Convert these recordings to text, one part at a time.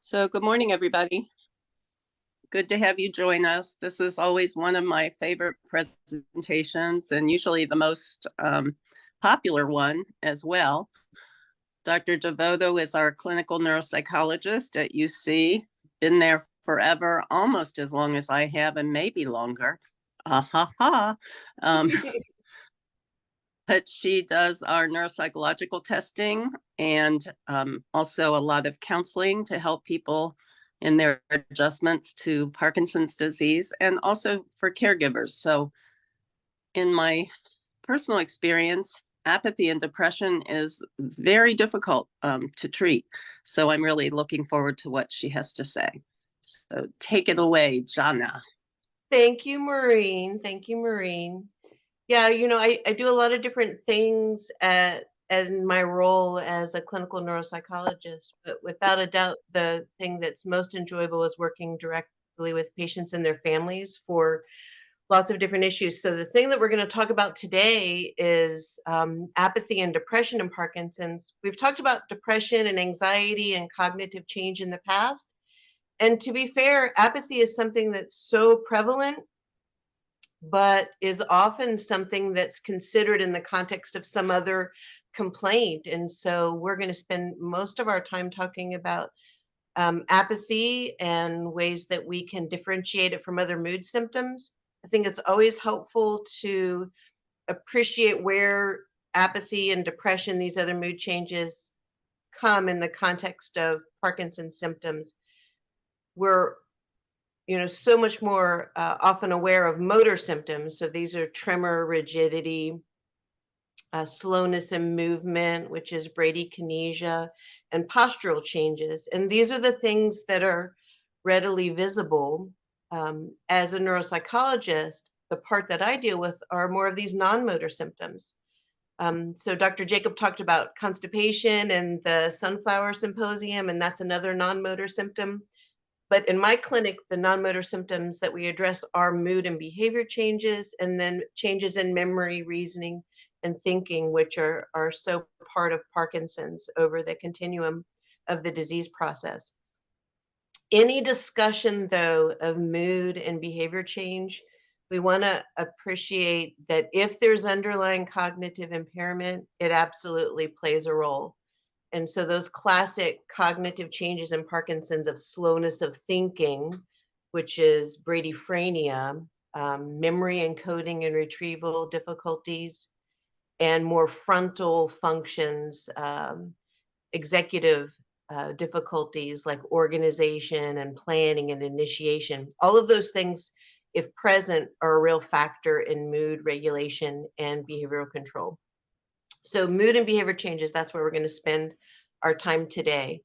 So good morning, everybody. Good to have you join us. This is always one of my favorite presentations and usually the most popular one as well. Dr. Devoto is our clinical neuropsychologist at UC, been there forever, almost as long as I have and maybe longer. But she does our neuropsychological testing and also a lot of counseling to help people in their adjustments to Parkinson's disease and also for caregivers. So in my personal experience, apathy and depression is very difficult to treat. So I'm really looking forward to what she has to say. So take it away, Jana. Thank you, Maureen. Thank you, Maureen. Yeah, I do a lot of different things in my role as a clinical neuropsychologist, but without a doubt, the thing that's most enjoyable is working directly with patients and their families for lots of different issues. So the thing that we're going to talk about today is apathy and depression in Parkinson's. We've talked about depression and anxiety and cognitive change in the past. And to be fair, apathy is something that's so prevalent but is often something that's considered in the context of some other complaint. And so we're going to spend most of our time talking about apathy and ways that we can differentiate it from other mood symptoms. I think it's always helpful to appreciate where apathy and depression, these other mood changes, come in the context of Parkinson's symptoms. We're so much more often aware of motor symptoms. So these are tremor, rigidity, slowness in movement, which is bradykinesia, and postural changes. And these are the things that are readily visible. As a neuropsychologist, the part that I deal with are more of these non-motor symptoms. So Dr. Jacob talked about constipation and the sunflower symposium, and that's another non-motor symptom. But in my clinic, the non-motor symptoms that we address are mood and behavior changes, and then changes in memory, reasoning, and thinking, which are so part of Parkinson's over the continuum of the disease process. Any discussion, though, of mood and behavior change, we want to appreciate that if there's underlying cognitive impairment, it absolutely plays a role. And so those classic cognitive changes in Parkinson's of slowness of thinking, which is bradyphrenia, memory encoding and retrieval difficulties, and more frontal functions, executive difficulties like organization and planning and initiation. All of those things, if present, are a real factor in mood regulation and behavioral control. So mood and behavior changes, that's where we're going to spend our time today.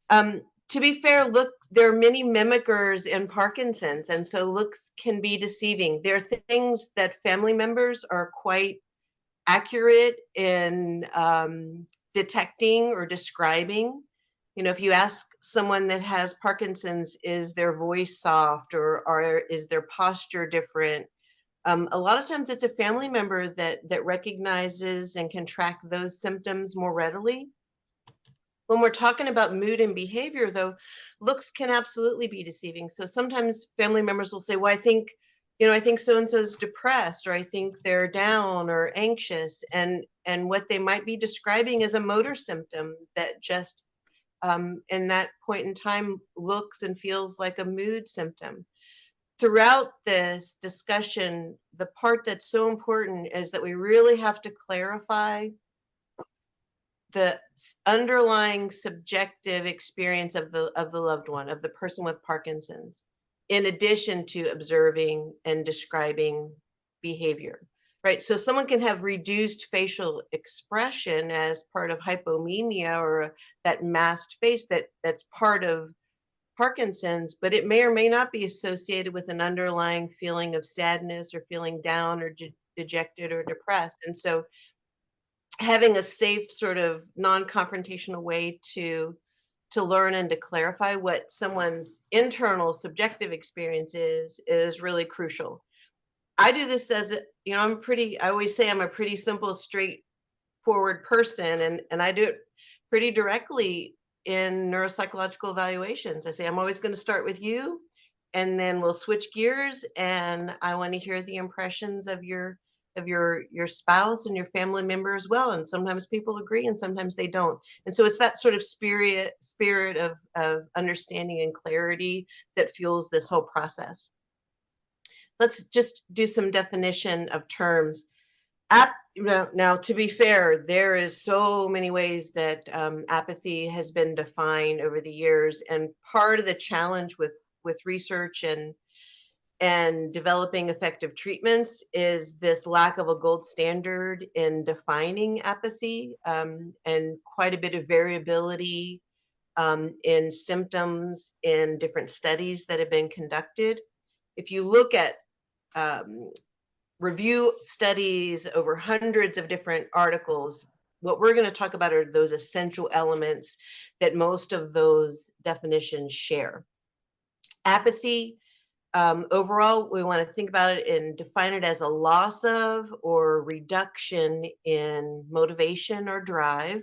To be fair, look, there are many mimickers in Parkinson's, and so looks can be deceiving. There are things that family members are quite accurate in detecting or describing. If you ask someone that has Parkinson's, is their voice soft or is their posture different? A lot of times it's a family member that recognizes and can track those symptoms more readily. When we're talking about mood and behavior, though, looks can absolutely be deceiving. So sometimes family members will say, well, I think so and so's depressed, or I think they're down or anxious. And what they might be describing is a motor symptom that just in that point in time looks and feels like a mood symptom. Throughout this discussion, the part that's so important is that we really have to clarify the underlying subjective experience of the loved one, of the person with Parkinson's, in addition to observing and describing behavior. Right? So someone can have reduced facial expression as part of hypomania or that masked face that's part of Parkinson's, but it may or may not be associated with an underlying feeling of sadness or feeling down or dejected or depressed. And so having a safe sort of non-confrontational way to learn and to clarify what someone's internal subjective experience is really crucial. I do this as I always say I'm a pretty simple, straightforward person, and I do it pretty directly in neuropsychological evaluations. I say, I'm always going to start with you, and then we'll switch gears, and I want to hear the impressions of your spouse and your family member as well. And sometimes people agree and sometimes they don't. And so it's that sort of spirit of understanding and clarity that fuels this whole process. Let's just do some definition of terms. Now, to be fair, there is so many ways that apathy has been defined over the years, and part of the challenge with research and developing effective treatments is this lack of a gold standard in defining apathy, and quite a bit of variability in symptoms in different studies that have been conducted. If you look at um, review studies over hundreds of different articles, what we're going to talk about are those essential elements that most of those definitions share. Apathy, overall, we want to think about it and define it as a loss of or reduction in motivation or drive.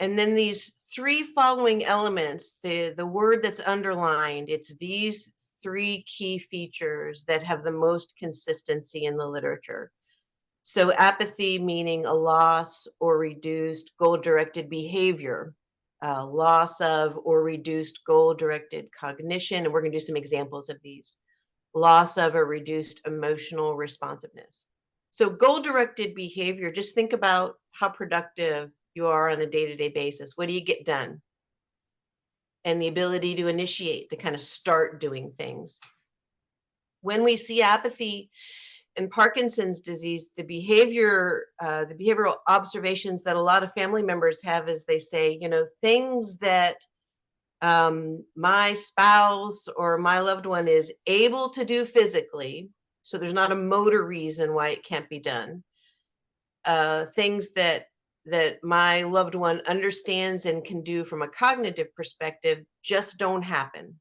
And then these three following elements, the word that's underlined, it's these three key features that have the most consistency in the literature. So apathy meaning a loss or reduced goal-directed behavior, loss of or reduced goal-directed cognition, and we're going to do some examples of these. Loss of or reduced emotional responsiveness. So goal-directed behavior, just think about how productive you are on a day-to-day basis. What do you get done? And the ability to initiate, to kind of start doing things. When we see apathy in Parkinson's disease, the behavioral observations that a lot of family members have is they say, things that my spouse or my loved one is able to do physically, so there's not a motor reason why it can't be done. Things that my loved one understands and can do from a cognitive perspective just don't happen.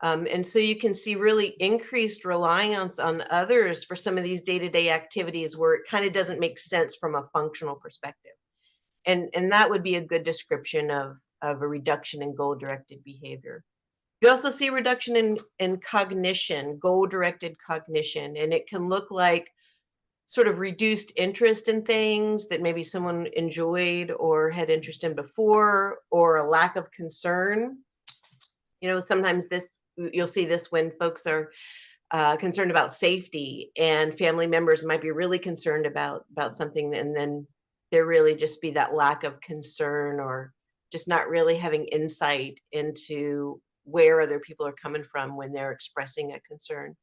And so you can see really increased reliance on others for some of these day-to-day activities where it kind of doesn't make sense from a functional perspective. And that would be a good description of a reduction in goal-directed behavior. You also see a reduction in cognition, goal-directed cognition, and it can look like sort of reduced interest in things that maybe someone enjoyed or had interest in before, or a lack of concern. Sometimes you'll see this when folks are concerned about safety, and family members might be really concerned about something, and then there really just be that lack of concern, or just not really having insight into where other people are coming from when they're expressing a concern.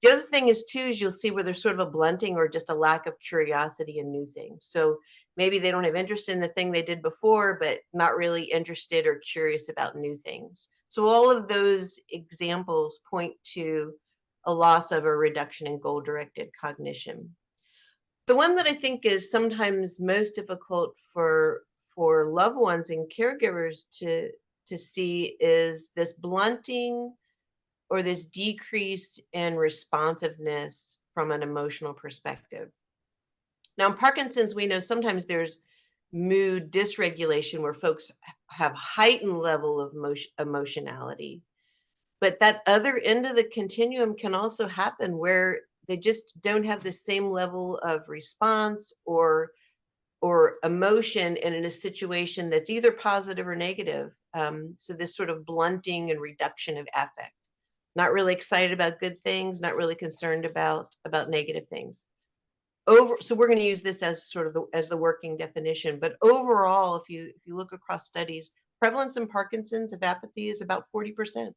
The other thing is too, is you'll see where there's sort of a blunting or just a lack of curiosity in new things. So maybe they don't have interest in the thing they did before, but not really interested or curious about new things. So all of those examples point to a loss of or reduction in goal-directed cognition. The one that I think is sometimes most difficult for loved ones and caregivers to see is this blunting or this decrease in responsiveness from an emotional perspective. Now, in Parkinson's, we know sometimes there's mood dysregulation where folks have heightened level of emotionality. But that other end of the continuum can also happen where they just don't have the same level of response or emotion in a situation that's either positive or negative. So this sort of blunting and reduction of affect. Not really excited about good things, not really concerned about negative things. So we're going to use this as sort of as the working definition. But overall, if you look across studies, prevalence in Parkinson's of apathy is about 40%.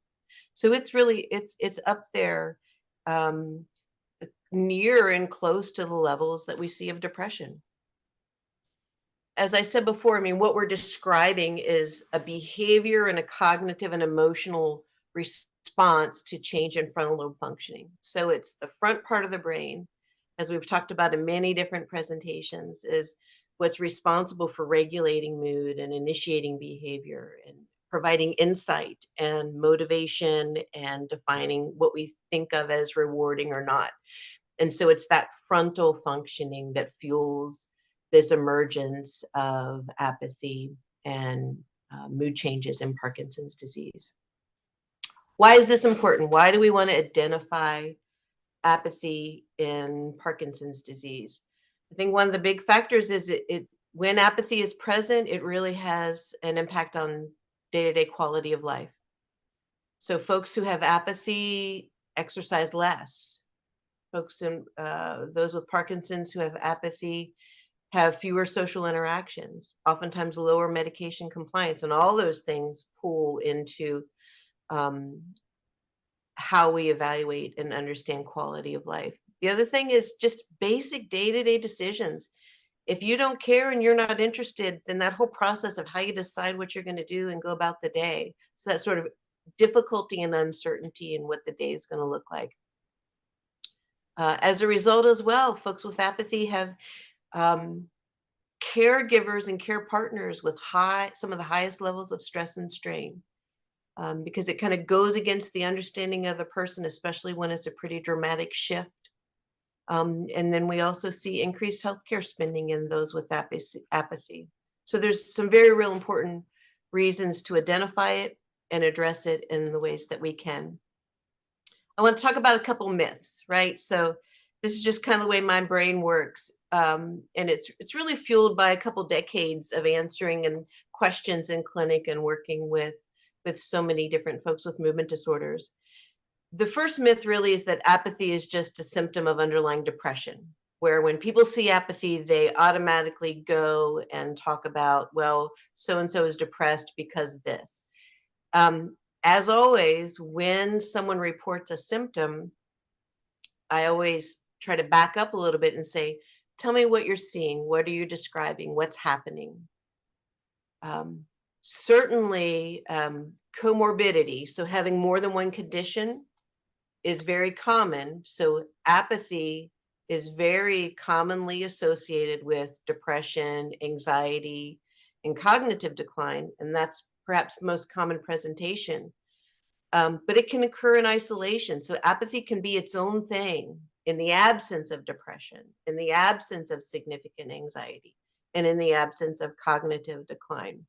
So it's really it's up there, near and close to the levels that we see of depression. As I said before, I mean, what we're describing is a behavior and a cognitive and emotional response to change in frontal lobe functioning. So it's the front part of the brain, as we've talked about in many different presentations, is what's responsible for regulating mood and initiating behavior and providing insight and motivation and defining what we think of as rewarding or not. And so it's that frontal functioning that fuels this emergence of apathy and mood changes in Parkinson's disease. Why is this important? Why do we want to identify apathy in Parkinson's disease? I think one of the big factors is when apathy is present, it really has an impact on day-to-day quality of life. So folks who have apathy exercise less. Folks in those with Parkinson's who have apathy have fewer social interactions, oftentimes lower medication compliance, and all those things pool into um, how we evaluate and understand quality of life. The other thing is just basic day-to-day decisions. If you don't care and you're not interested, then that whole process of how you decide what you're going to do and go about the day. So that sort of difficulty and uncertainty in what the day is going to look like. As a result as well, folks with apathy have caregivers and care partners with some of the highest levels of stress and strain. Because it kind of goes against the understanding of the person, especially when it's a pretty dramatic shift. And then we also see increased healthcare spending in those with apathy. So there's some very real important reasons to identify it and address it in the ways that we can. I want to talk about a couple myths, right? So this is just kind of the way my brain works. And it's really fueled by a couple decades of answering and questions in clinic and working with so many different folks with movement disorders. The first myth really is that apathy is just a symptom of underlying depression, where when people see apathy, they automatically go and talk about, well, so-and-so is depressed because this. As always, when someone reports a symptom, I always try to back up a little bit and say, tell me what you're seeing. What are you describing? What's happening? Certainly, comorbidity, so having more than one condition, is very common. So apathy is very commonly associated with depression, anxiety, and cognitive decline, and that's perhaps the most common presentation. But it can occur in isolation. So apathy can be its own thing in the absence of depression, in the absence of significant anxiety, and in the absence of cognitive decline.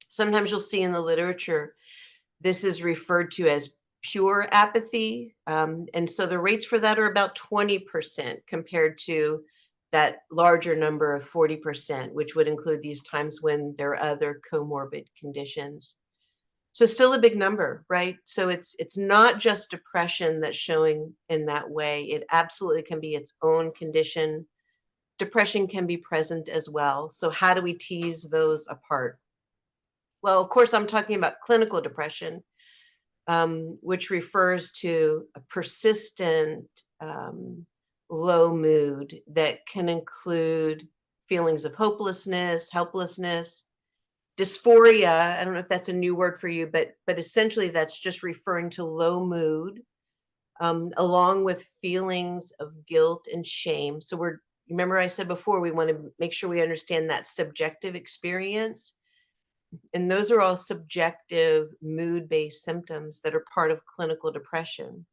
Sometimes you'll see in the literature, this is referred to as pure apathy. And so the rates for that are about 20% compared to that larger number of 40%, which would include these times when there are other comorbid conditions. So still a big number, right? So it's not just depression that's showing in that way. It absolutely can be its own condition. Depression can be present as well. So how do we tease those apart? Well, of course, I'm talking about clinical depression, which refers to a persistent low mood that can include feelings of hopelessness, helplessness, dysphoria. I don't know if that's a new word for you, but essentially that's just referring to low mood, along with feelings of guilt and shame. So remember I said before, we want to make sure we understand that subjective experience. And those are all subjective mood-based symptoms that are part of clinical depression.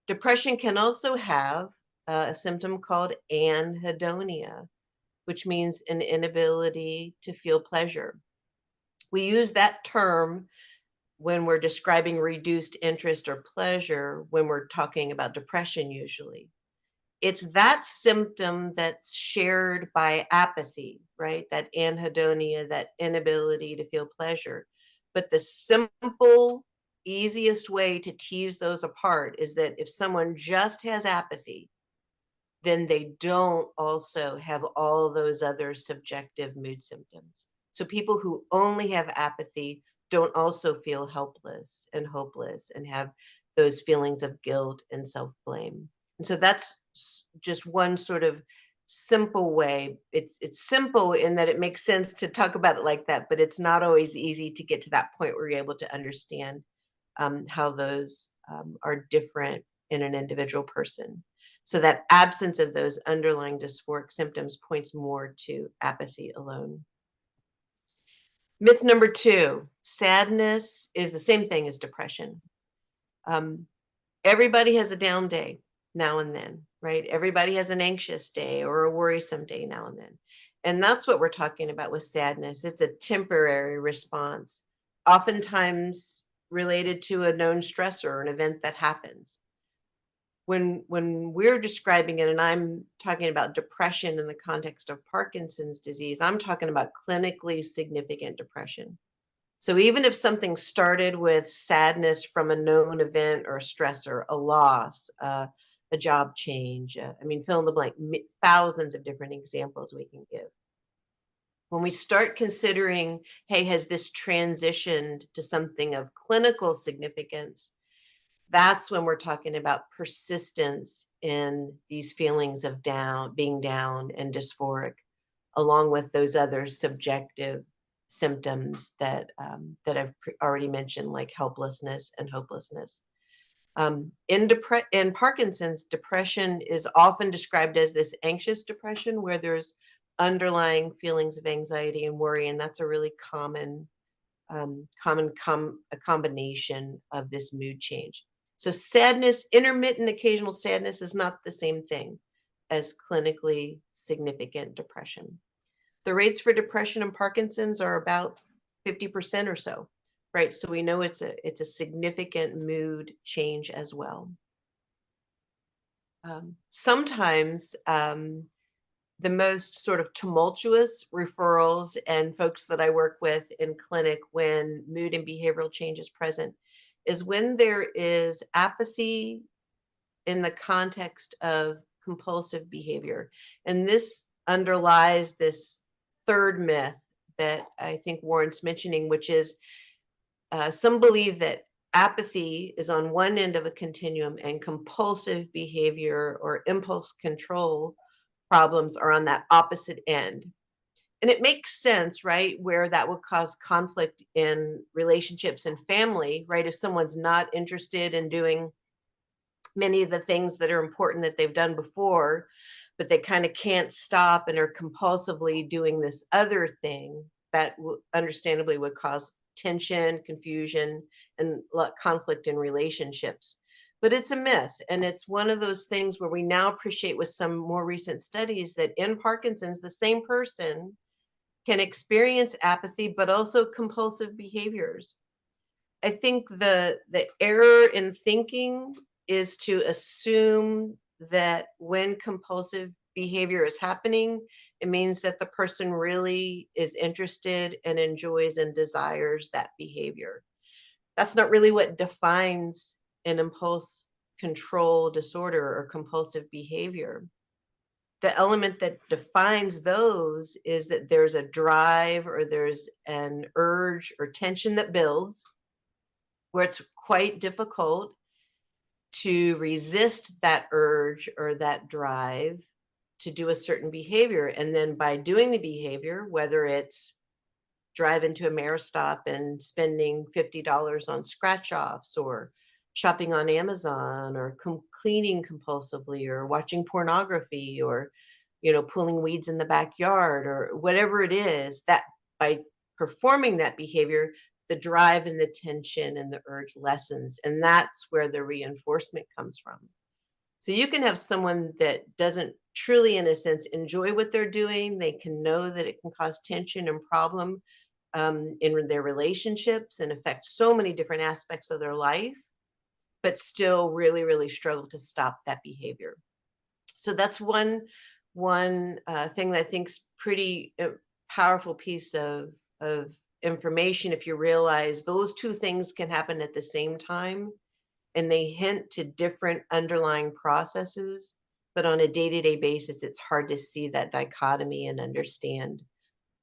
Depression can also have a symptom called anhedonia, which means an inability to feel pleasure. We use that term when we're describing reduced interest or pleasure when we're talking about depression usually. It's that symptom that's shared by apathy, right? That anhedonia, that inability to feel pleasure. But the simple, easiest way to tease those apart is that if someone just has apathy, then they don't also have all those other subjective mood symptoms. So people who only have apathy don't also feel helpless and hopeless and have those feelings of guilt and self-blame. And so that's just one sort of simple way. It's simple in that it makes sense to talk about it like that, but it's not always easy to get to that point where you're able to understand how those are different in an individual person. So that absence of those underlying dysphoric symptoms points more to apathy alone. Myth number 2, sadness is the same thing as depression. Everybody has a down day now and then, right? Everybody has an anxious day or a worrisome day now and then. And that's what we're talking about with sadness. It's a temporary response, oftentimes related to a known stressor or an event that happens. When we're describing it, and I'm talking about depression in the context of Parkinson's disease, I'm talking about clinically significant depression. So even if something started with sadness from a known event or a stressor, a loss, a job change, I mean, fill in the blank, thousands of different examples we can give. When we start considering, hey, has this transitioned to something of clinical significance? That's when we're talking about persistence in these feelings of being down and dysphoric, along with those other subjective symptoms that I've already mentioned, like helplessness and hopelessness. In Parkinson's, depression is often described as this anxious depression where there's underlying feelings of anxiety and worry, and that's a really a combination of this mood change. So sadness, intermittent occasional sadness is not the same thing as clinically significant depression. The rates for depression and Parkinson's are about 50% or so, right? So we know it's a significant mood change as well. Sometimes the most sort of tumultuous referrals and folks that I work with in clinic when mood and behavioral change is present is when there is apathy in the context of compulsive behavior. And this underlies this third myth that I think warrants mentioning, which is some believe that apathy is on one end of a continuum and compulsive behavior or impulse control problems are on that opposite end. And it makes sense, right? Where that would cause conflict in relationships and family, right? If someone's not interested in doing many of the things that are important that they've done before, but they kind of can't stop and are compulsively doing this other thing, that understandably would cause tension, confusion, and conflict in relationships. But it's a myth. And it's one of those things where we now appreciate with some more recent studies that in Parkinson's, the same person can experience apathy, but also compulsive behaviors. I think the error in thinking is to assume that when compulsive behavior is happening, it means that the person really is interested and enjoys and desires that behavior. That's not really what defines an impulse control disorder or compulsive behavior. The element that defines those is that there's a drive or there's an urge or tension that builds where it's quite difficult to resist that urge or that drive to do a certain behavior. And then by doing the behavior, whether it's driving to Ameristop and spending $50 on scratch offs or shopping on Amazon or cleaning compulsively or watching pornography or, pulling weeds in the backyard or whatever it is, that by performing that behavior, the drive and the tension and the urge lessens. And that's where the reinforcement comes from. So you can have someone that doesn't truly, in a sense, enjoy what they're doing. They can know that it can cause tension and problem in their relationships and affect so many different aspects of their life, but still really, really struggle to stop that behavior. So that's one thing that I think is pretty powerful piece of information. If you realize those two things can happen at the same time, and they hint to different underlying processes, but on a day-to-day basis, it's hard to see that dichotomy and understand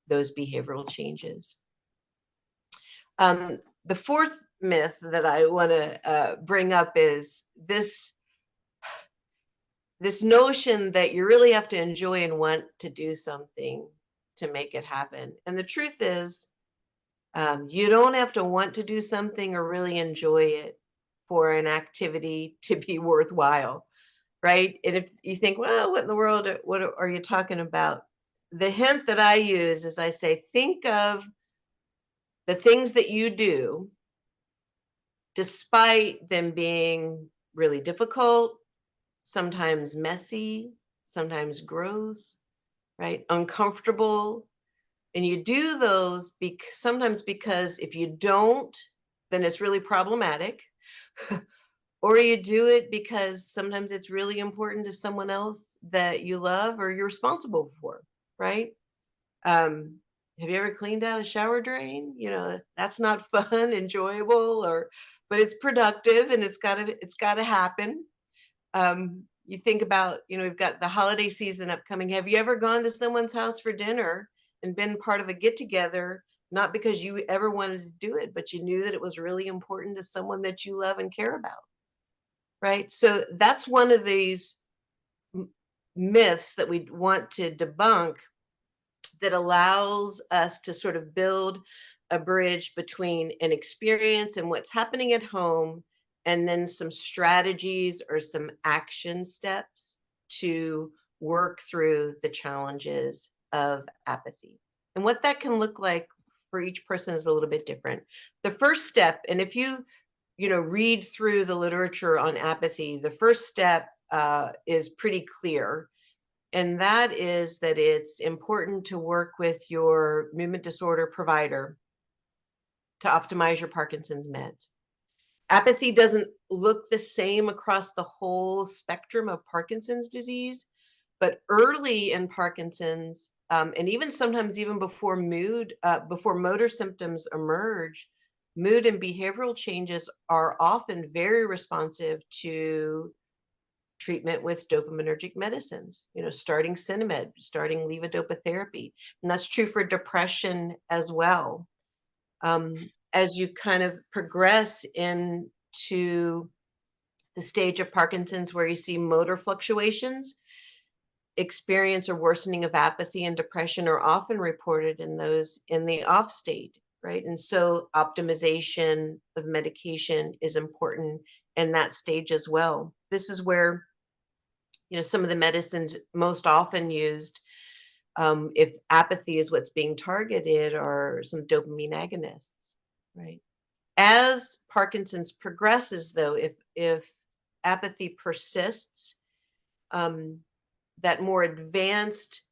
those behavioral changes. The fourth myth that I want to bring up is this notion that you really have to enjoy and want to do something to make it happen. And the truth is, you don't have to want to do something or really enjoy it for an activity to be worthwhile, right? And if you think, well, what in the world, what are you talking about? The hint that I use is I say, think of the things that you do, despite them being really difficult, sometimes messy, sometimes gross, right? Uncomfortable. And you do those sometimes because if you don't, then it's really problematic. Or you do it because sometimes it's really important to someone else that you love or you're responsible for, right? Um, have you ever cleaned out a shower drain? You know, that's not fun, enjoyable, or but it's productive and it's gotta happen. You think about, we've got the holiday season upcoming. Have you ever gone to someone's house for dinner and been part of a get together, not because you ever wanted to do it, but you knew that it was really important to someone that you love and care about, right? So that's one of these m- myths that we want to debunk that allows us to sort of build a bridge between an experience and what's happening at home, and then some strategies or some action steps to work through the challenges of apathy. And what that can look like for each person is a little bit different. The first step, and if you read through the literature on apathy, the first step is pretty clear, and that is that it's important to work with your movement disorder provider to optimize your Parkinson's meds. Apathy doesn't look the same across the whole spectrum of Parkinson's disease, but early in Parkinson's, and even sometimes even before motor symptoms emerge, mood and behavioral changes are often very responsive to treatment with dopaminergic medicines, starting Cinemed, starting levodopa therapy. And that's true for depression as well. As you kind of progress into the stage of Parkinson's where you see motor fluctuations, experience or worsening of apathy and depression are often reported in those in the off state, right? And so optimization of medication is important in that stage as well. This is where some of the medicines most often used, if apathy is what's being targeted, are some dopamine agonists, right? As Parkinson's progresses, though, if apathy persists, um, that more advanced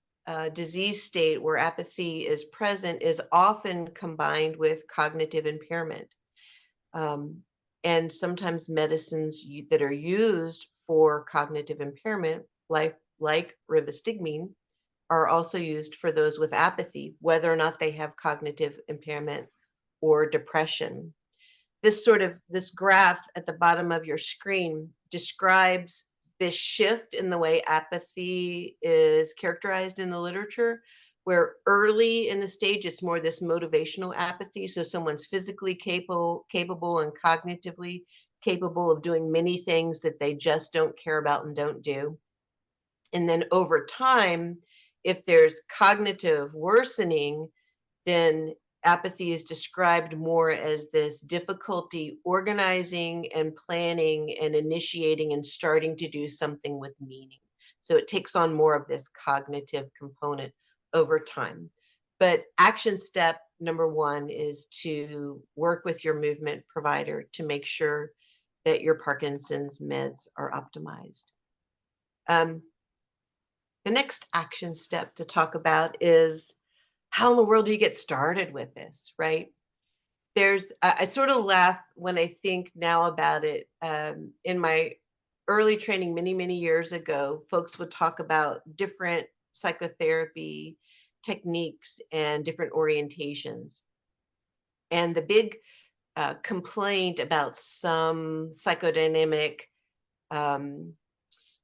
disease state where apathy is present is often combined with cognitive impairment. Um, and sometimes medicines that are used for cognitive impairment, like rivastigmine, are also used for those with apathy, whether or not they have cognitive impairment or depression. This graph at the bottom of your screen describes this shift in the way apathy is characterized in the literature, where early in the stage it's more this motivational apathy, so someone's physically capable and cognitively capable of doing many things that they just don't care about and don't do. And then over time, if there's cognitive worsening, then apathy is described more as this difficulty organizing and planning and initiating and starting to do something with meaning. So it takes on more of this cognitive component over time. But action step number one is to work with your movement provider to make sure that your Parkinson's meds are optimized. Um, the next action step to talk about is how in the world do you get started with this, right? I sort of laugh when I think now about it. In my early training many, many years ago, folks would talk about different psychotherapy techniques and different orientations. And the big complaint about some psychodynamic um,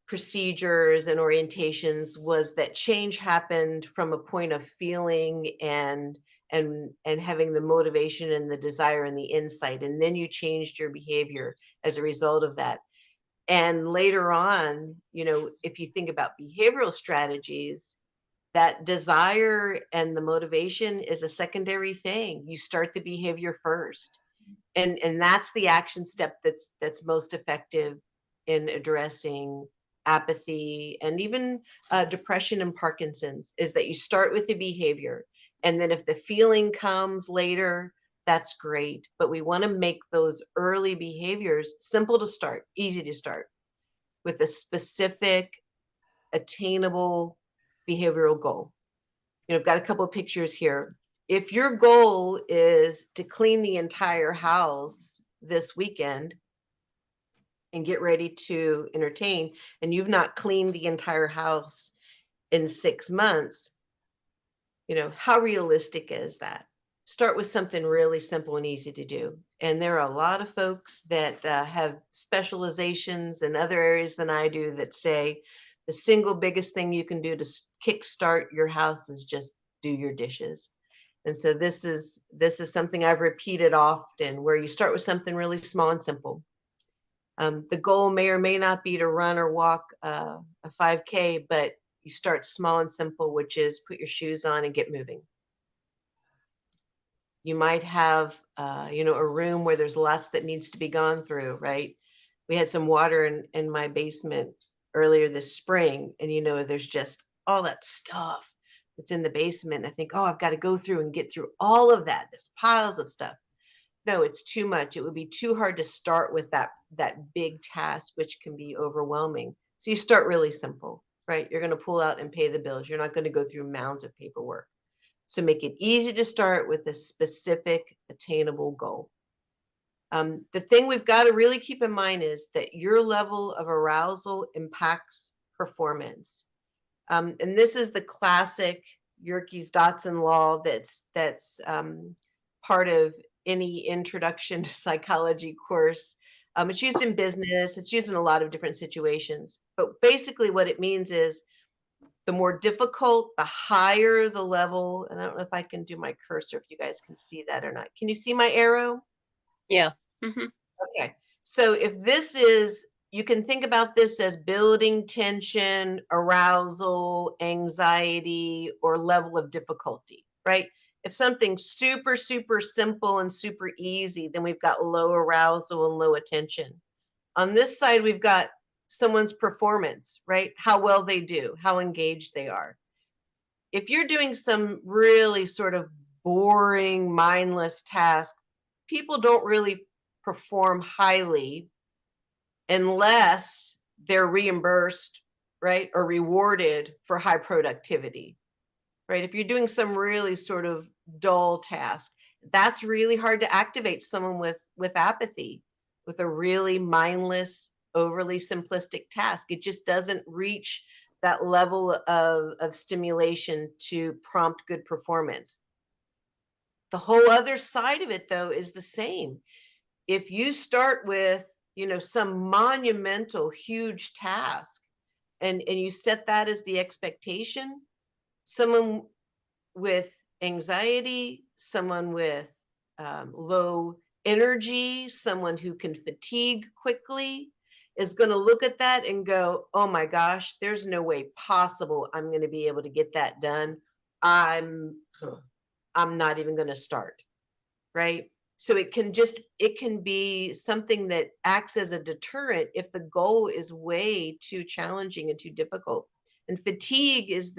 procedures and orientations was that change happened from a point of feeling and having the motivation and the desire and the insight, and then you changed your behavior as a result of that. And later on, if you think about behavioral strategies, that desire and the motivation is a secondary thing. You start the behavior first, and that's the action step that's most effective in addressing apathy and even depression and Parkinson's, is that you start with the behavior, and then if the feeling comes later, that's great, but we want to make those early behaviors simple to start, easy to start, with a specific attainable behavioral goal. You know, I've got a couple of pictures here. If your goal is to clean the entire house this weekend and get ready to entertain, and you've not cleaned the entire house in 6 months, you know, how realistic is that? Start with something really simple and easy to do. And there are a lot of folks that have specializations in other areas than I do that say the single biggest thing you can do to kickstart your house is just do your dishes. And so this is something I've repeated often, where you start with something really small and simple. The goal may or may not be to run or walk a 5K, but you start small and simple, which is put your shoes on and get moving. You might have, you know, a room where there's lots that needs to be gone through, right? We had some water in my basement earlier this spring, and, you know, there's just all that stuff that's in the basement. I think, oh, I've got to go through and get through all of that. There's piles of stuff. No, it's too much. It would be too hard to start with that big task, which can be overwhelming. So you start really simple, right? You're going to pull out and pay the bills. You're not going to go through mounds of paperwork. So make it easy to start with a specific, attainable goal. The thing we've got to really keep in mind is that your level of arousal impacts performance. And this is the classic Yerkes-Dodson law that's part of any introduction to psychology course. It's used in business. It's used in a lot of different situations. But basically what it means is the more difficult, the higher the level. And I don't know if I can do my cursor, if you guys can see that or not. Can you see my arrow? Yeah. Mm-hmm. Okay. So if this is, you can think about this as building tension, arousal, anxiety, or level of difficulty, right? If something's super, super simple and super easy, then we've got low arousal and low attention. On this side, we've got someone's performance, right? How well they do, how engaged they are. If you're doing some really sort of boring, mindless task, people don't really perform highly unless they're reimbursed, right? Or rewarded for high productivity, right? If you're doing some really sort of dull task, that's really hard to activate someone with apathy, with a really mindless, overly simplistic task. It just doesn't reach that level of stimulation to prompt good performance. The whole other side of it, though, is the same. If you start with, you know, some monumental, huge task, and you set that as the expectation, someone with anxiety, someone with low energy, someone who can fatigue quickly is going to look at that and go, oh my gosh, there's no way possible I'm going to be able to get that done. I'm not even going to start, right? So it can be something that acts as a deterrent if the goal is way too challenging and too difficult. And fatigue is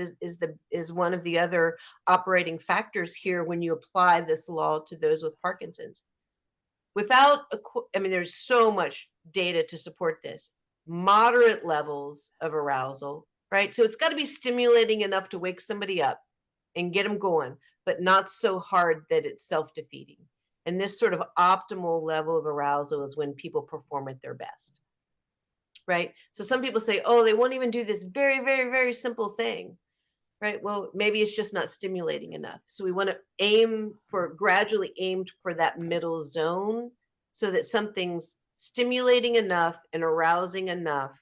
one of the other operating factors here when you apply this law to those with Parkinson's. I mean, there's so much data to support this. Moderate levels of arousal, right? So it's got to be stimulating enough to wake somebody up and get them going, but not so hard that it's self-defeating. And this sort of optimal level of arousal is when people perform at their best, right? So some people say, oh, they won't even do this very, very, very simple thing, right? Well, maybe it's just not stimulating enough. So we want to gradually aim for that middle zone so that something's stimulating enough and arousing enough,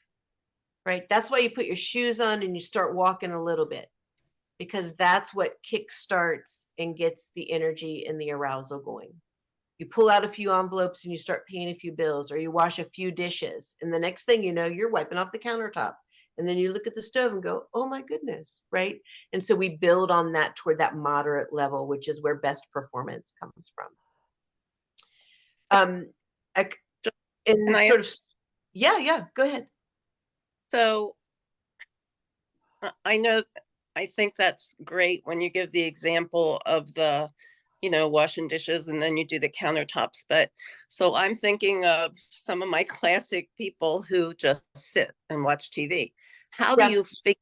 right? That's why you put your shoes on and you start walking a little bit, because that's what kickstarts and gets the energy and the arousal going. You pull out a few envelopes and you start paying a few bills, or you wash a few dishes, and the next thing you know, you're wiping off the countertop. And then you look at the stove and go, oh my goodness, right? And so we build on that toward that moderate level, which is where best performance comes from. Can I Sort of, yeah, go ahead. So I know, I think that's great when you give the example of the, washing dishes and then you do the countertops. But so I'm thinking of some of my classic people who just sit and watch TV. How do Yeah. you figure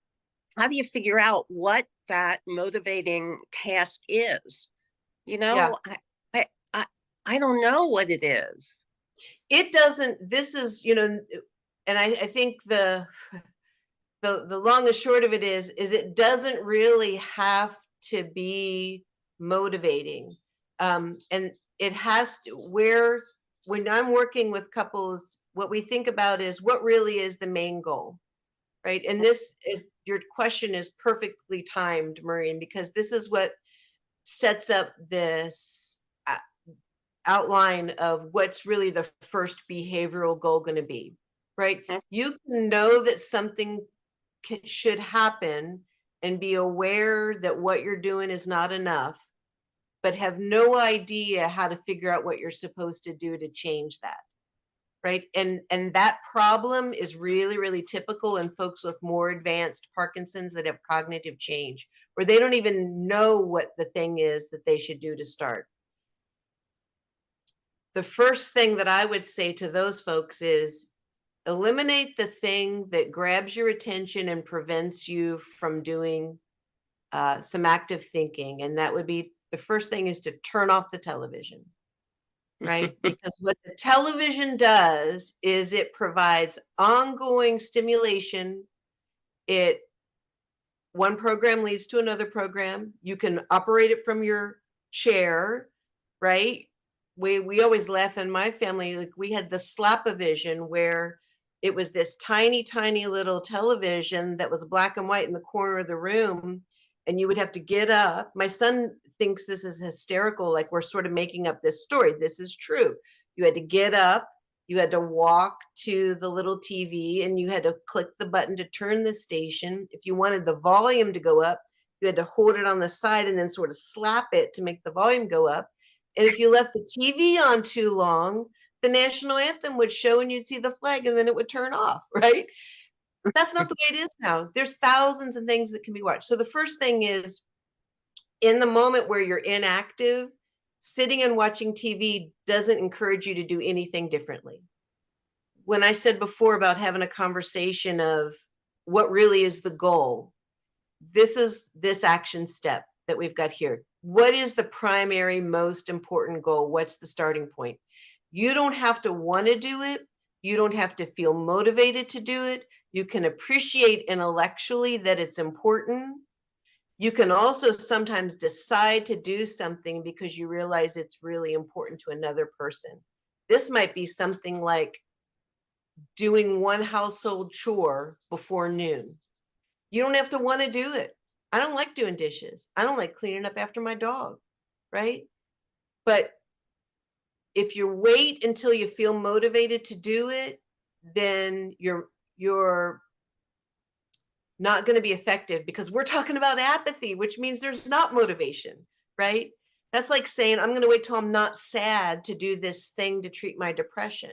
how do you figure out what that motivating task is? You Yeah. know, I, I, I don't know what it is. It doesn't, this is, and I think the long and short of it is it doesn't really have to be motivating. And it has to, where when I'm working with couples, what we think about is what really is the main goal, right? And this is, your question is perfectly timed, Maureen, because this is what sets up this outline of what's really the first behavioral goal going to be, right? You can know that something should happen and be aware that what you're doing is not enough, but have no idea how to figure out what you're supposed to do to change that. Right. And that problem is really, really typical in folks with more advanced Parkinson's that have cognitive change, where they don't even know what the thing is that they should do to start. The first thing that I would say to those folks is eliminate the thing that grabs your attention and prevents you from doing some active thinking. And that would be, the first thing is to turn off the television, right? Because what the television does is it provides ongoing stimulation. It, one program leads to another program. You can operate it from your chair, right? We always laugh in my family, like we had the slap-o-vision where it was this tiny, tiny little television that was black and white in the corner of the room, and you would have to get up. My son thinks this is hysterical, like we're sort of making up this story. This is true. You had to get up, you had to walk to the little TV, and you had to click the button to turn the station. If you wanted the volume to go up, you had to hold it on the side and then sort of slap it to make the volume go up. And if you left the TV on too long, the national anthem would show and you'd see the flag and then it would turn off, right? That's not the way it is now. There's thousands of things that can be watched. So the first thing is, in the moment where you're inactive, sitting and watching TV doesn't encourage you to do anything differently. When I said before about having a conversation of what really is the goal, this is this action step that we've got here. What is the primary, most important goal? What's the starting point? You don't have to want to do it. You don't have to feel motivated to do it. You can appreciate intellectually that it's important. You can also sometimes decide to do something because you realize it's really important to another person. This might be something like doing one household chore before noon. You don't have to want to do it. I don't like doing dishes. I don't like cleaning up after my dog, right? But if you wait until you feel motivated to do it, then you're not going to be effective, because we're talking about apathy, which means there's not motivation, right? That's like saying, I'm going to wait till I'm not sad to do this thing to treat my depression.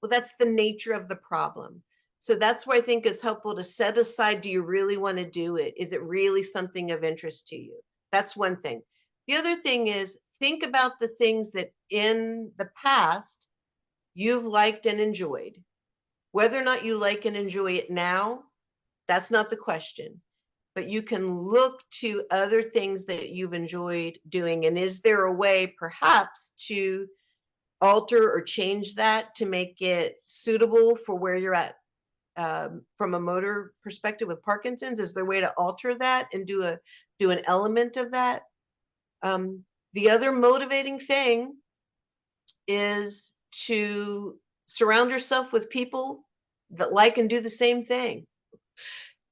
Well, that's the nature of the problem. So that's why I think it's helpful to set aside, do you really want to do it? Is it really something of interest to you? That's one thing. The other thing is, think about the things that in the past you've liked and enjoyed. Whether or not you like and enjoy it now, that's not the question. But you can look to other things that you've enjoyed doing. And is there a way perhaps to alter or change that to make it suitable for where you're at? From a motor perspective with Parkinson's, is there a way to alter that and do an element of that? The other motivating thing is to surround yourself with people that like and do the same thing.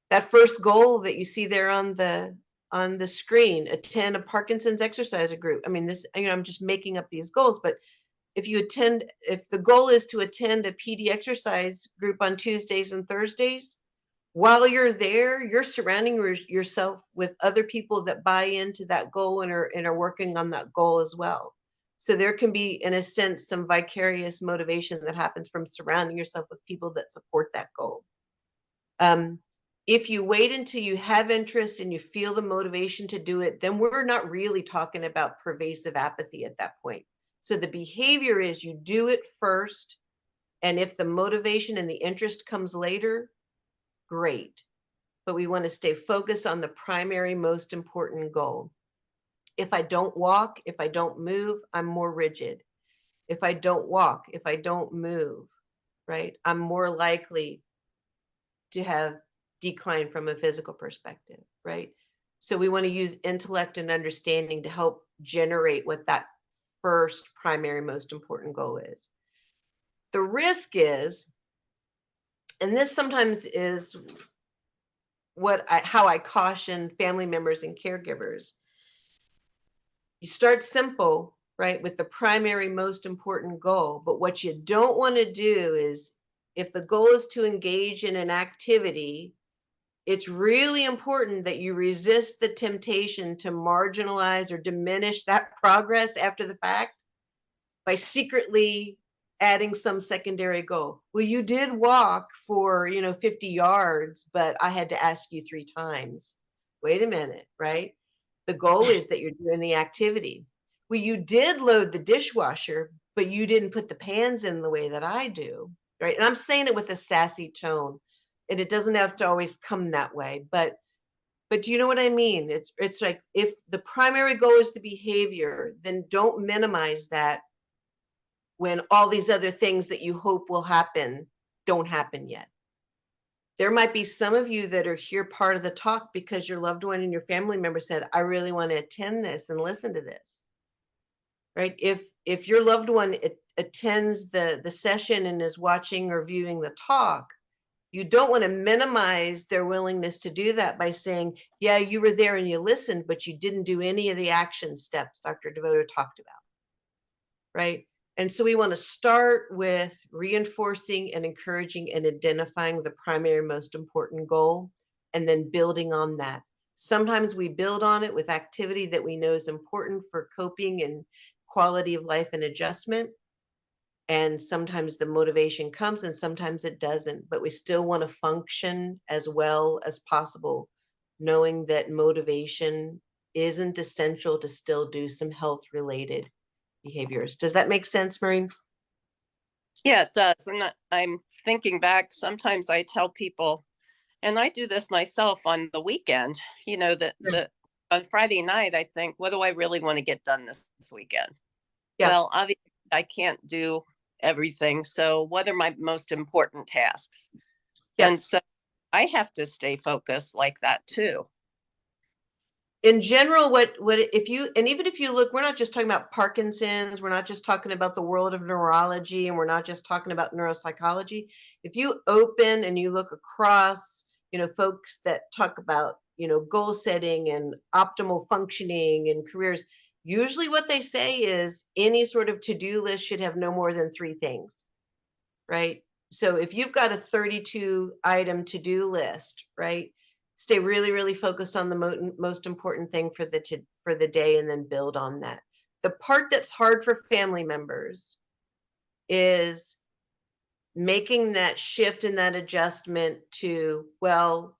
That first goal that you see there on the screen, attend a Parkinson's exercise group. I mean, this, I'm just making up these goals, but if the goal is to attend a PD exercise group on Tuesdays and Thursdays, while you're there, you're surrounding yourself with other people that buy into that goal and are working on that goal as well. So there can be, in a sense, some vicarious motivation that happens from surrounding yourself with people that support that goal. If you wait until you have interest and you feel the motivation to do it, then we're not really talking about pervasive apathy at that point. So the behavior is, you do it first, and if the motivation and the interest comes later, great. but we want to stay focused on the primary, most important goal. If I don't walk, if I don't move, I'm more rigid. If I don't walk, if I don't move, right, I'm more likely to have decline from a physical perspective, right? So we want to use intellect and understanding to help generate what that first primary most important goal is. The risk is, and this sometimes is how I caution family members and caregivers. You start simple, right, with the primary most important goal, but what you don't want to do is, if the goal is to engage in an activity, it's really important that you resist the temptation to marginalize or diminish that progress after the fact by secretly adding some secondary goal. Well, you did walk for, 50 yards, but I had to ask you 3 times. Wait a minute, right? The goal is that you're doing the activity. Well, you did load the dishwasher, but you didn't put the pans in the way that I do, right? And I'm saying it with a sassy tone, and it doesn't have to always come that way, but do you know what I mean? It's like, if the primary goal is the behavior, then don't minimize that when all these other things that you hope will happen don't happen yet. There might be some of you that are here part of the talk because your loved one and your family member said, I really want to attend this and listen to this, right? If your loved one attends the session and is watching or viewing the talk, you don't want to minimize their willingness to do that by saying, yeah, you were there and you listened, but you didn't do any of the action steps Dr. Devoto talked about, right? And so we want to start with reinforcing and encouraging and identifying the primary most important goal, and then building on that. Sometimes we build on it with activity that we know is important for coping and quality of life and adjustment. And sometimes the motivation comes and sometimes it doesn't, but we still want to function as well as possible, knowing that motivation isn't essential to still do some health related behaviors. Does that make sense, Maureen? Yeah, it does. And I'm thinking back, sometimes I tell people, and I do this myself on the weekend, that Yeah. on Friday night, I think, what do I really want to get done this weekend? Yeah. Well, obviously, I can't do everything. So, what are my most important tasks? Yep. And so I have to stay focused like that too. In general, what if you, and even if you look, we're not just talking about Parkinson's, we're not just talking about the world of neurology, and we're not just talking about neuropsychology. If you open and you look across, folks that talk about, goal setting and optimal functioning and careers, usually what they say is any sort of to-do list should have no more than 3 things, right? So if you've got a 32 item to-do list, right? Stay really, really focused on the most important thing for the day, and then build on that. The part that's hard for family members is making that shift and that adjustment to, well,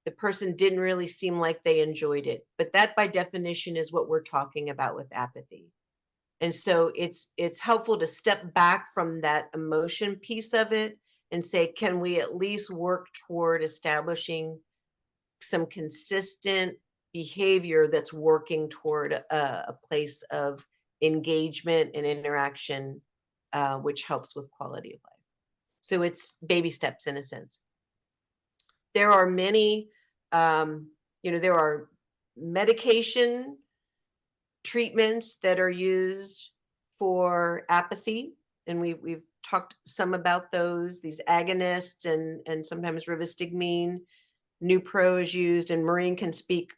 the person didn't really seem like they enjoyed it. But that by definition is what we're talking about with apathy. And so it's helpful to step back from that emotion piece of it and say, can we at least work toward establishing some consistent behavior that's working toward a place of engagement and interaction, which helps with quality of life. So it's baby steps in a sense. There are many, there are medication treatments that are used for apathy, and we've talked some about those, these agonists, and sometimes rivastigmine. Nupro is used, and Maureen can speak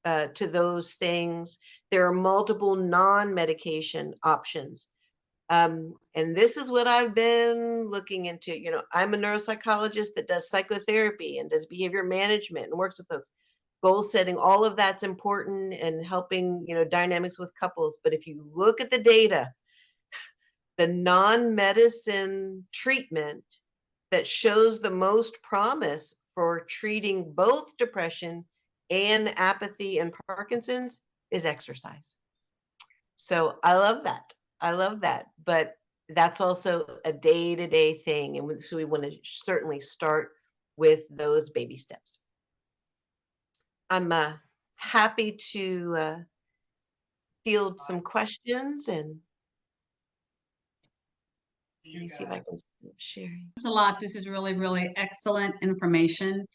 to those things. There are multiple non-medication options. And this is what I've been looking into. I'm a neuropsychologist that does psychotherapy and does behavior management and works with folks. Goal setting, all of that's important, and helping, dynamics with couples. But if you look at the data, the non-medicine treatment that shows the most promise for treating both depression and apathy and Parkinson's is exercise. So I love that. I love that. But that's also a day-to-day thing. And so we want to certainly start with those baby steps. I'm happy to field some questions, and let me see if I can stop sharing. Thanks a lot. This is really, really excellent information.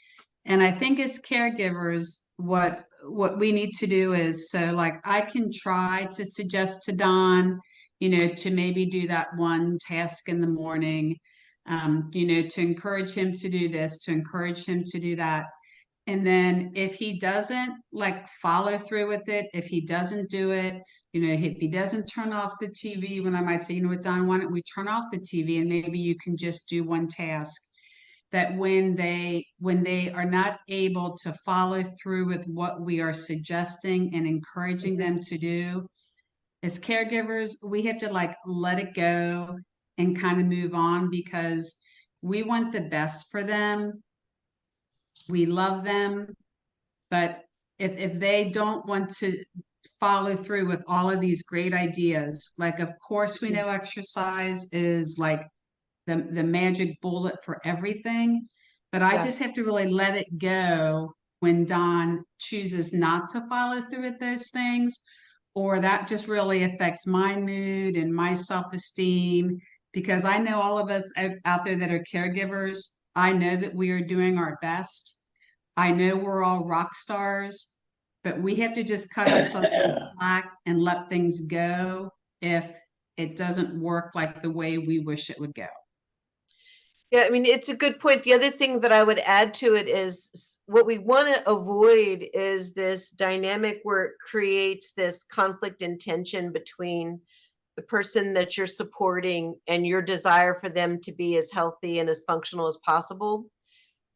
And I think as caregivers, what we need to do is, so like I can try to suggest to Don, to maybe do that one task in the morning, to encourage him to do this, to encourage him to do that. And then if he doesn't like follow through with it, if he doesn't do it, if he doesn't turn off the TV, when I might say, what, Don, why don't we turn off the TV and maybe you can just do one task. That when they are not able to follow through with what we are suggesting and encouraging them to do, as caregivers, we have to like let it go and kind of move on, because we want the best for them. We love them, but if they don't want to follow through with all of these great ideas, like of course we know exercise is like the magic bullet for everything, but I Yeah. just have to really let it go when Don chooses not to follow through with those things, or that just really affects my mood and my self-esteem, because I know all of us out there that are caregivers, I know that we are doing our best. I know we're all rock stars, but we have to just cut ourselves some slack and let things go if it doesn't work like the way we wish it would go. Yeah, I mean, it's a good point. The other thing that I would add to it is what we want to avoid is this dynamic where it creates this conflict and tension between the person that you're supporting and your desire for them to be as healthy and as functional as possible.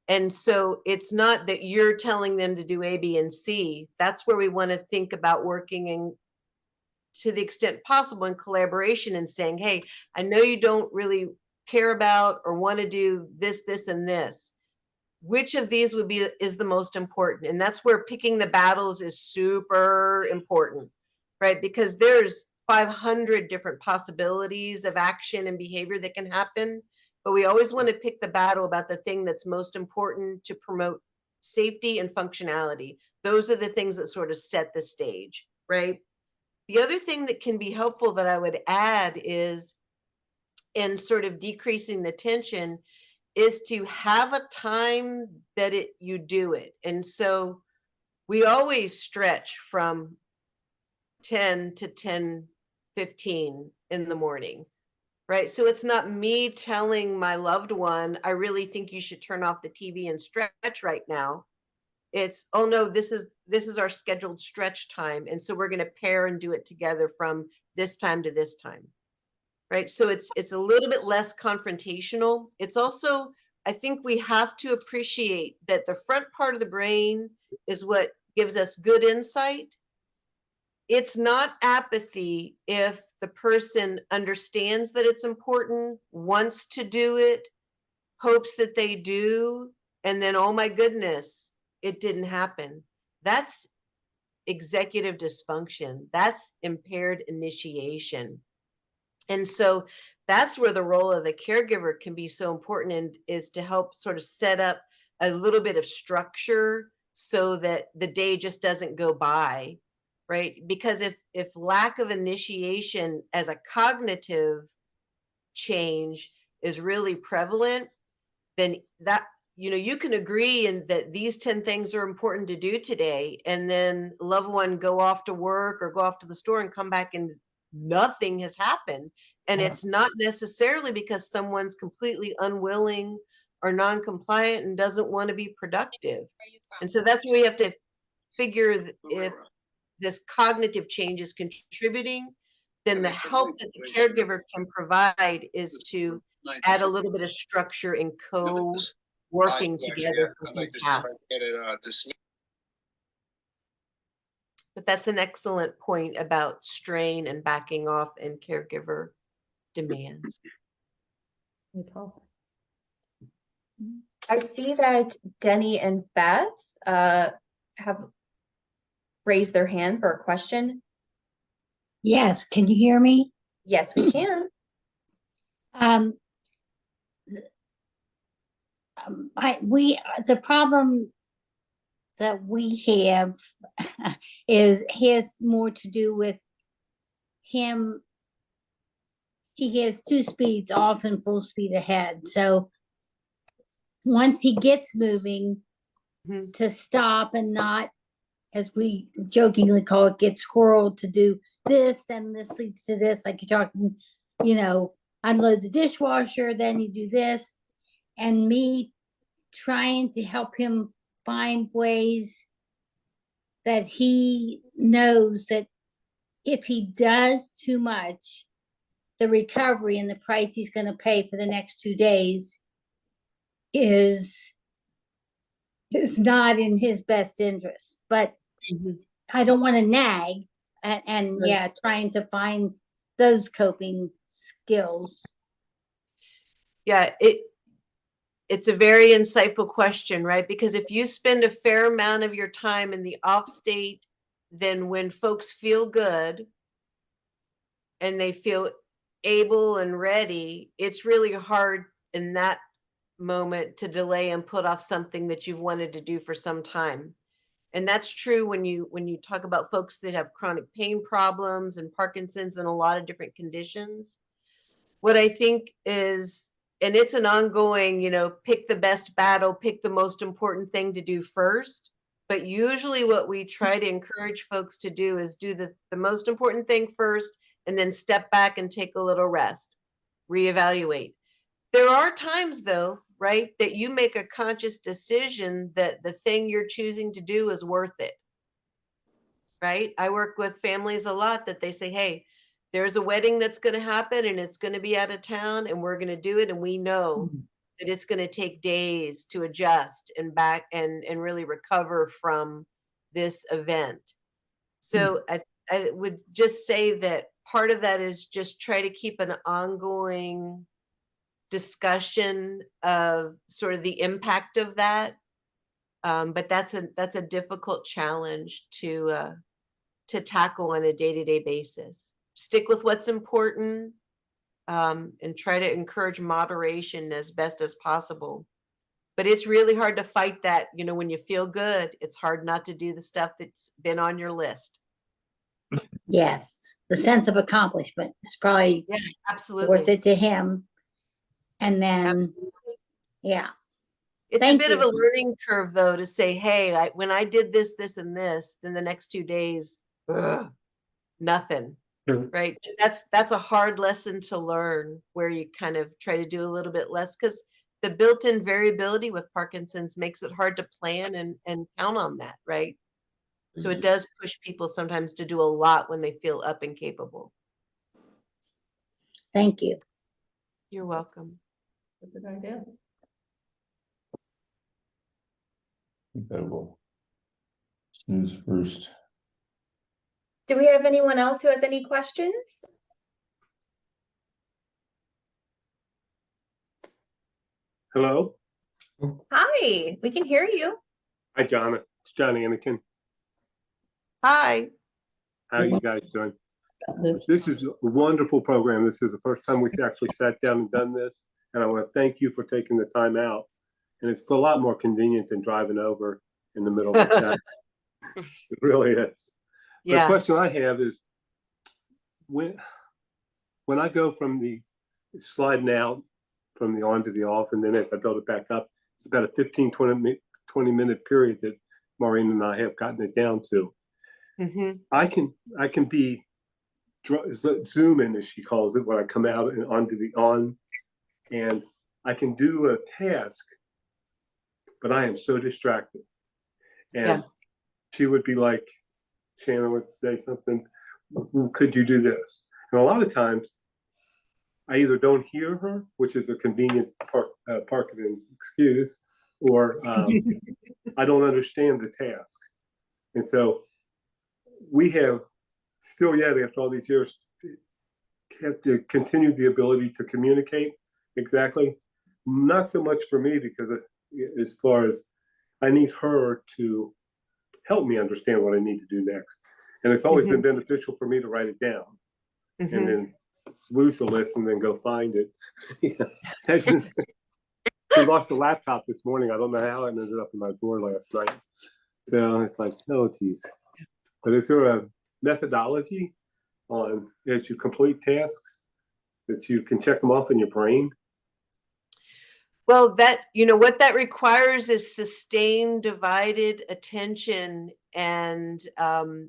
And so it's not that you're telling them to do A, B, and C. That's where we want to think about working in, to the extent possible, in collaboration and saying, hey, I know you don't really care about or want to do this, this, and this. Which of these is the most important? And that's where picking the battles is super important, right? Because there's 500 different possibilities of action and behavior that can happen, but we always want to pick the battle about the thing that's most important to promote safety and functionality. Those are the things that sort of set the stage, right? The other thing that can be helpful that I would add is, in sort of decreasing the tension, is to have a time that you do it. And so we always stretch from 10 to 10:15 in the morning, right? So it's not me telling my loved one, I really think you should turn off the TV and stretch right now. It's, oh no, this is our scheduled stretch time, and so we're going to pair and do it together from this time to this time, right? So it's a little bit less confrontational. It's also, I think we have to appreciate that the front part of the brain is what gives us good insight. It's not apathy if the person understands that it's important, wants to do it, hopes that they do, and then, oh my goodness, it didn't happen. That's executive dysfunction. That's impaired initiation. And so that's where the role of the caregiver can be so important, and is to help sort of set up a little bit of structure so that the day just doesn't go by, right? Because if lack of initiation as a cognitive change is really prevalent, then that, you can agree in that these 10 things are important to do today, and then loved one go off to work or go off to the store and come back and nothing has happened. And it's not necessarily because someone's completely unwilling or non-compliant and doesn't want to be productive. And so that's where we have to figure if this cognitive change is contributing, then the help that the caregiver can provide is to add a little bit of structure and co-working together for some tasks. But that's an excellent point about strain and backing off and caregiver demands. I see that Denny and Beth have raised their hand for a question. Yes, can you hear me? Yes, we can. The problem that we have has more to do with him. He has 2 speeds off and full speed ahead. So once he gets moving, to stop and not, as we jokingly call it, get squirreled to do this, then this leads to this. Like you're talking, unload the dishwasher, then you do this. And me trying to help him find ways that he knows that if he does too much, the recovery and the price he's going to pay for the next 2 days is not in his best interest. But I don't want to nag and trying to find those coping skills. Yeah, it's a very insightful question, right? Because if you spend a fair amount of your time in the off state, then when folks feel good and they feel able and ready, it's really hard in that moment to delay and put off something that you've wanted to do for some time. And that's true when you talk about folks that have chronic pain problems and Parkinson's and a lot of different conditions. What I think is, and it's an ongoing, pick the best battle, pick the most important thing to do first. But usually what we try to encourage folks to do is do the most important thing first, and then step back and take a little rest, reevaluate. There are times though, right, that you make a conscious decision that the thing you're choosing to do is worth it, right? I work with families a lot that they say, hey, there's a wedding that's going to happen and it's going to be out of town and we're going to do it. And we know that it's going to take days to adjust and back and really recover from this event. So I would just say that part of that is just try to keep an ongoing discussion of sort of the impact of that. But that's a difficult challenge to tackle on a day-to-day basis. Stick with what's important, and try to encourage moderation as best as possible. But it's really hard to fight that, when you feel good, it's hard not to do the stuff that's been on your list. Yes, the sense of accomplishment is probably Absolutely worth it to him. And then, Absolutely. It's Thank a bit you. of a learning curve, though, to say, hey, when I did this, this, and this, then the next 2 days, nothing. Right. That's a hard lesson to learn, where you kind of try to do a little bit less, because the built-in variability with Parkinson's makes it hard to plan and count on that. Right. So it does push people sometimes to do a lot when they feel up and capable. Thank you. You're welcome. That's a good idea. I will snooze first. Do we have anyone else who has any questions? Hello. Hi, we can hear you. Hi, John. It's John Anakin. Hi. How are you guys doing? This is a wonderful program. This is the first time we've actually sat down and done this. And I want to thank you for taking the time out. And it's a lot more convenient than driving over in the middle of the set. It really is. The question I have is, when I go from the sliding out from the on to the off, and then as I build it back up, it's about a 15, 20 minute period that Maureen and I have gotten it down to. I can be zoom in, as she calls it, when I come out and onto the on, and I can do a task, but I am so distracted. And she would be like, Shannon would say something, could you do this? And a lot of times I either don't hear her, which is a convenient Parkinson's excuse, or I don't understand the task. And so we have still yet, after all these years, have to continue the ability to communicate exactly. Not so much for me, because as far as I need her to help me understand what I need to do next. And it's always been beneficial for me to write it down and then lose the list and then go find it. We lost the laptop this morning. I don't know how it ended up in my drawer last night. So it's like, oh geez. But is there a methodology on as you complete tasks that you can check them off in your brain? Well, that, you know, what that requires is sustained divided attention and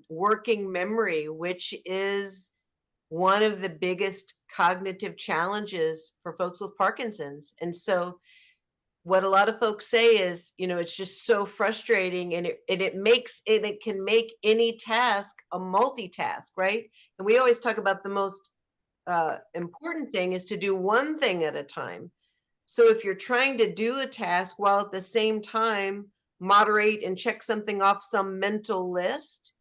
working memory, which is one of the biggest cognitive challenges for folks with Parkinson's. And so what a lot of folks say is, you know, it's just so frustrating, and it can make any task a multitask, right? And we always talk about the most important thing is to do one thing at a time. So if you're trying to do a task while at the same time moderate and check something off some mental list,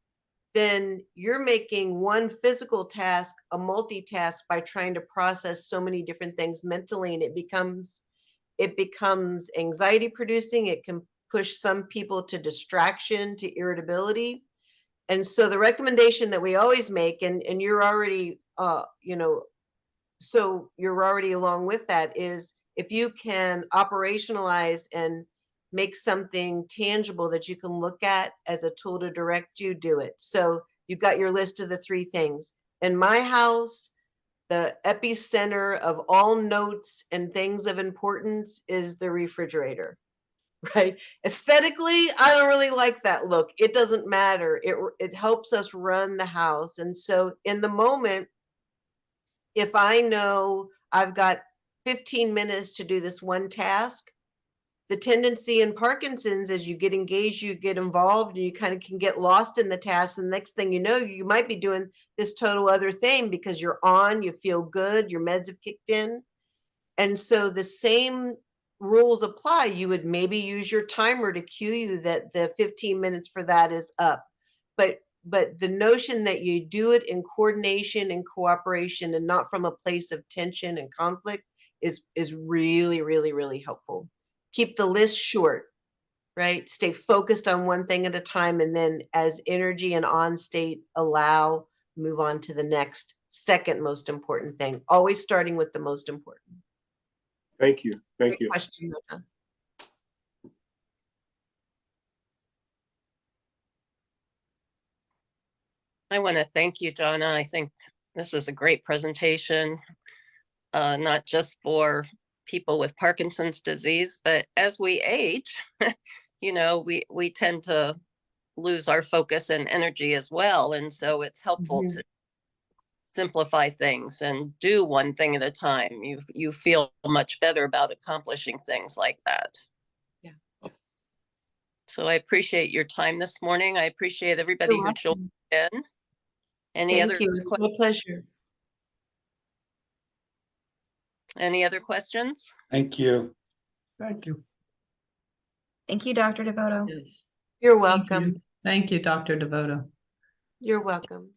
then you're making one physical task a multitask by trying to process so many different things mentally, and it becomes anxiety producing. It can push some people to distraction, to irritability. And so the recommendation that we always make, and you're already you know, so you're already along with that, is if you can operationalize and make something tangible that you can look at as a tool to direct you, do it. So you've got your list of the 3 things. In my house, the epicenter of all notes and things of importance is the refrigerator, right? Aesthetically, I don't really like that look. It doesn't matter. It helps us run the house. And so in the moment, if I know I've got 15 minutes to do this one task, the tendency in Parkinson's is you get engaged, you get involved, and you kind of can get lost in the task. And the next thing you know, you might be doing this total other thing because you're on, you feel good, your meds have kicked in. And so the same rules apply. You would maybe use your timer to cue you that the 15 minutes for that is up. But the notion that you do it in coordination and cooperation and not from a place of tension and conflict is really, really, really helpful. Keep the list short, right? Stay focused on one thing at a time, and then as energy and on state allow, move on to the next second most important thing, always starting with the most important. Thank you. Thank Great you. question, Nona. I want to thank you, Donna. I think this is a great presentation, not just for people with Parkinson's disease, but as we age, you know, we tend to lose our focus and energy as well. And so it's helpful to simplify things and do one thing at a time. You feel much better about accomplishing things like that. Yeah. So I appreciate your time this morning. I appreciate everybody You're who joined in. Any Thank other you. It's my pleasure. any other questions? Thank you. Thank you. Thank you, Dr. Devoto. You're Thank you. welcome. Thank you, Dr. Devoto. You're welcome.